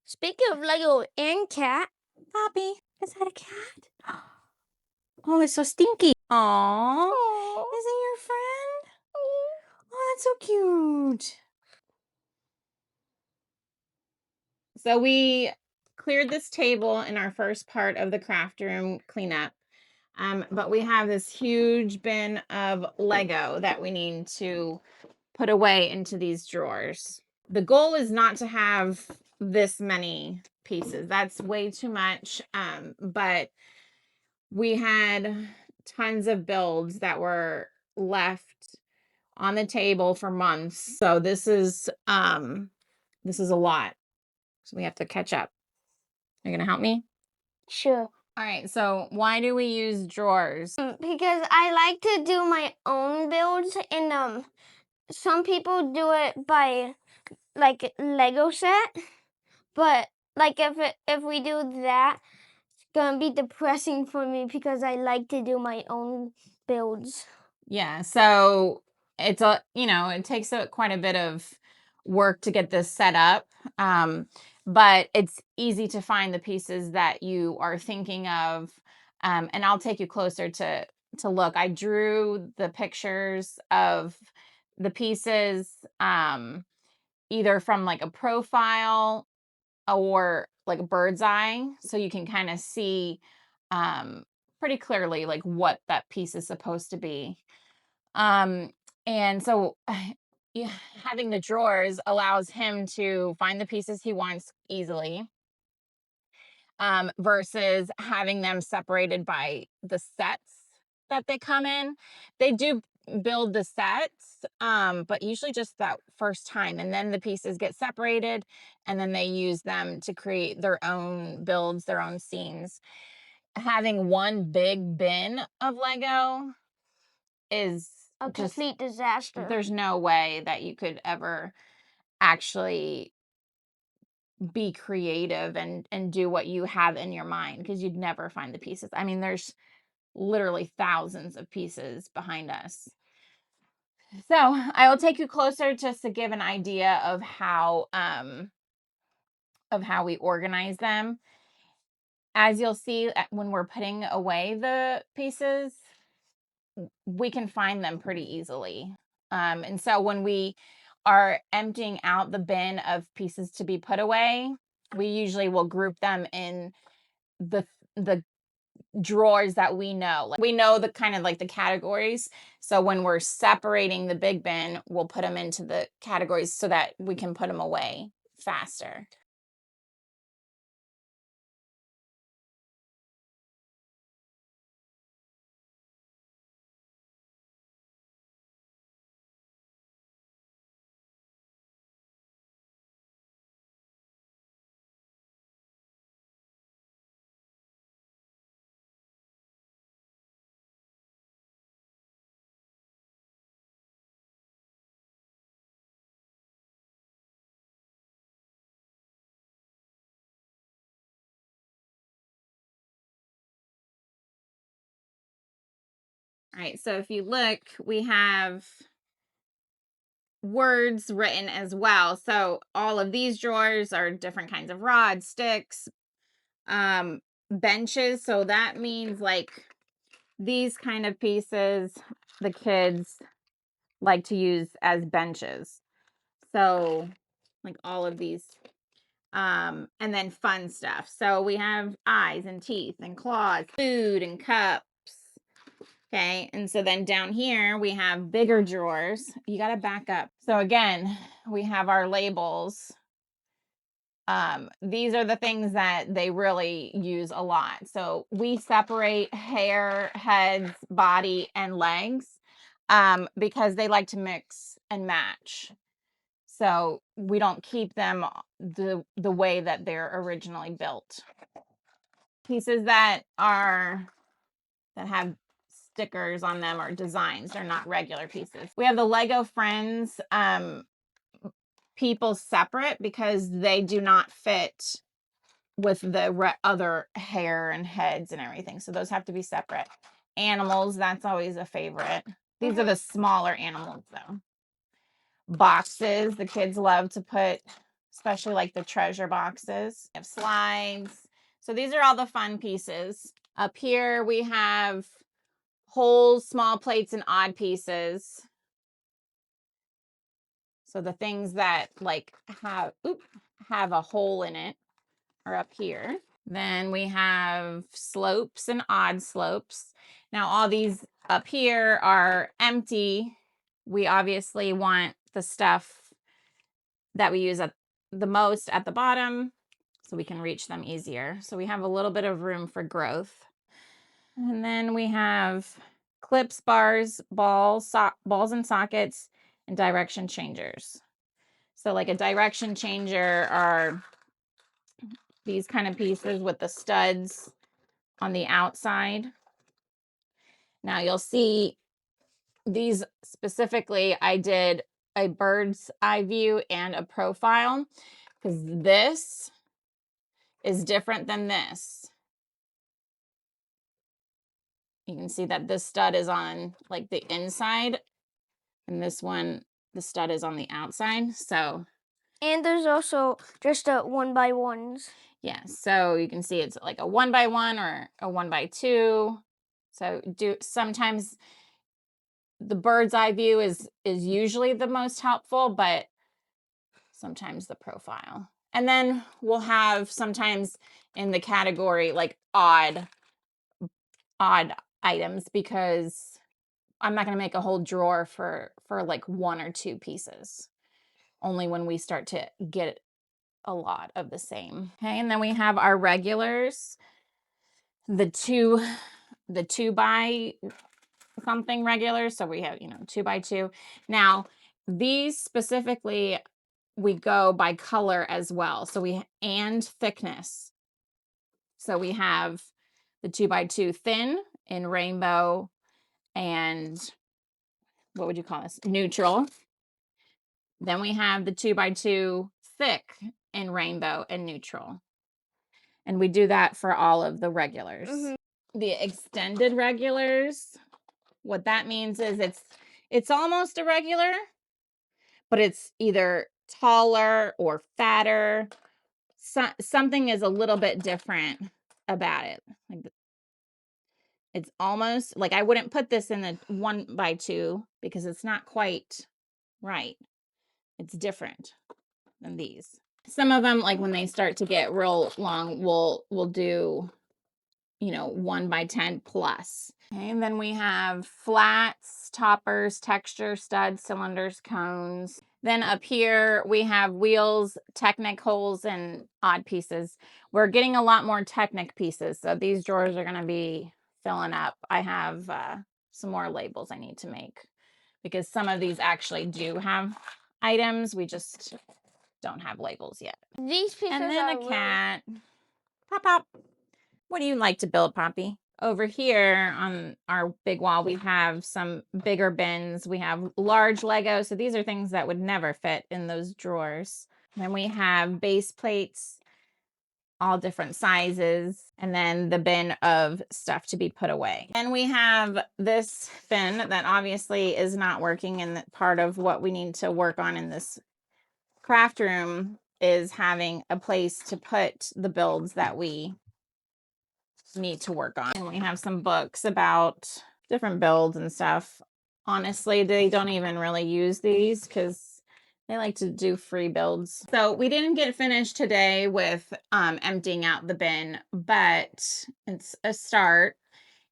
Speaking of Lego and cat, Poppy, is that a cat? Oh, it's so stinky. Aww. Is it your friend? Oh, that's so cute. So we cleared this table in our first part of the craft room cleanup. But we have this huge bin of Lego that we need to put away into these drawers. The goal is not to have this many pieces. That's way too much. But we had tons of builds that were left on the table for months. So this is a lot. So we have to catch up. You're gonna help me? sure. All right, so why do we use drawers? Because I like to do my own builds, and some people do it by like Lego set, but like if we do that, it's gonna be depressing for me because I like to do my own builds. Yeah, so it's it takes quite a bit of work to get this set up. But it's easy to find the pieces that you are thinking of. And I'll take you closer to look. I drew the pictures of the pieces either from like a profile or like a bird's eye, so you can kind of see pretty clearly like what that piece is supposed to be. And so yeah, having the drawers allows him to find the pieces he wants easily, versus having them separated by the sets that they come in. They do build the sets, but usually just that first time, and then the pieces get separated, and then they use them to create their own builds, their own scenes. Having one big bin of Lego is A just complete disaster. there's no way that you could ever actually be creative and do what you have in your mind, because you'd never find the pieces. I mean, there's literally thousands of pieces behind us. So I will take you closer just to give an idea of how we organize them. As you'll see, when we're putting away the pieces, we can find them pretty easily. And so when we are emptying out the bin of pieces to be put away, we usually will group them in the drawers that we know. Like, we know the kind of like the categories. So when we're separating the big bin, we'll put them into the categories so that we can put them away faster. All right, so if you look, we have words written as well. So all of these drawers are different kinds of rods, sticks, benches. So that means like these kind of pieces the kids like to use as benches. So like all of these, and then fun stuff. So we have eyes and teeth and claws, food and cups. Okay, and so then down here we have bigger drawers. You got to back up. So again, we have our labels. These are the things that they really use a lot. So we separate hair, heads, body, and legs, because they like to mix and match. So we don't keep them the way that they're originally built. Pieces that have stickers on them or designs, they're not regular pieces. We have the Lego Friends people separate because they do not fit with the other hair and heads and everything. So those have to be separate. Animals, that's always a favorite. These are the smaller animals though. Boxes, the kids love to put especially like the treasure boxes. We have slides. So these are all the fun pieces. Up here we have holes, small plates, and odd pieces. So the things that like have a hole in it are up here. Then we have slopes and odd slopes. Now all these up here are empty. We obviously want the stuff that we use at the most at the bottom so we can reach them easier. So we have a little bit of room for growth. And then we have clips, bars, balls and sockets, and direction changers. So like a direction changer are these kind of pieces with the studs on the outside. Now you'll see these specifically, I did a bird's eye view and a profile because this is different than this. You can see that this stud is on like the inside and this one, the stud is on the outside. So, and there's also just a 1x1s. yeah, so you can see it's like a 1x1 or a 1x2. So sometimes the bird's eye view is usually the most helpful, but sometimes the profile. And then we'll have sometimes in the category like odd items because I'm not going to make a whole drawer for like 1 or 2 pieces. Only when we start to get a lot of the same. Okay, and then we have our regulars. The 2 by something regular. So we have, 2 by 2. Now, these specifically we go by color as well. So and thickness. So we have the 2 by 2 thin in rainbow and what would you call this? Neutral. Then we have the 2 by 2 thick in rainbow and neutral. And we do that for all of the regulars. The extended regulars, what that means is it's almost a regular, but it's either taller or fatter. Something is a little bit different about it. Like it's almost like I wouldn't put this in the 1 by 2 because it's not quite right. It's different than these. Some of them, like when they start to get real long, we'll do 1 by 10 plus. Okay, and then we have flats, toppers, texture, studs, cylinders, cones. Then up here we have wheels, Technic holes, and odd pieces. We're getting a lot more Technic pieces, so these drawers are going to be filling up. I have some more labels I need to make because some of these actually do have items. We just don't have labels yet. These pieces and then are a cat. Pop, pop. What do you like to build, Poppy? Over here on our big wall, we have some bigger bins. We have large Legos. So these are things that would never fit in those drawers. Then we have base plates, all different sizes, and then the bin of stuff to be put away. And we have this bin that obviously is not working, and part of what we need to work on in this craft room is having a place to put the builds that we need to work on. And we have some books about different builds and stuff. Honestly, they don't even really use these because they like to do free builds. So we didn't get finished today with emptying out the bin, but it's a start.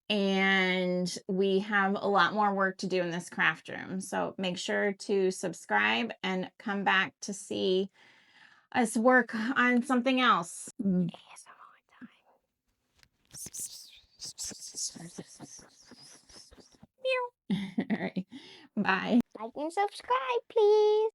And we have a lot more work to do in this craft room. So make sure to subscribe and come back to see us work on something else. All right. Bye. like and subscribe, please.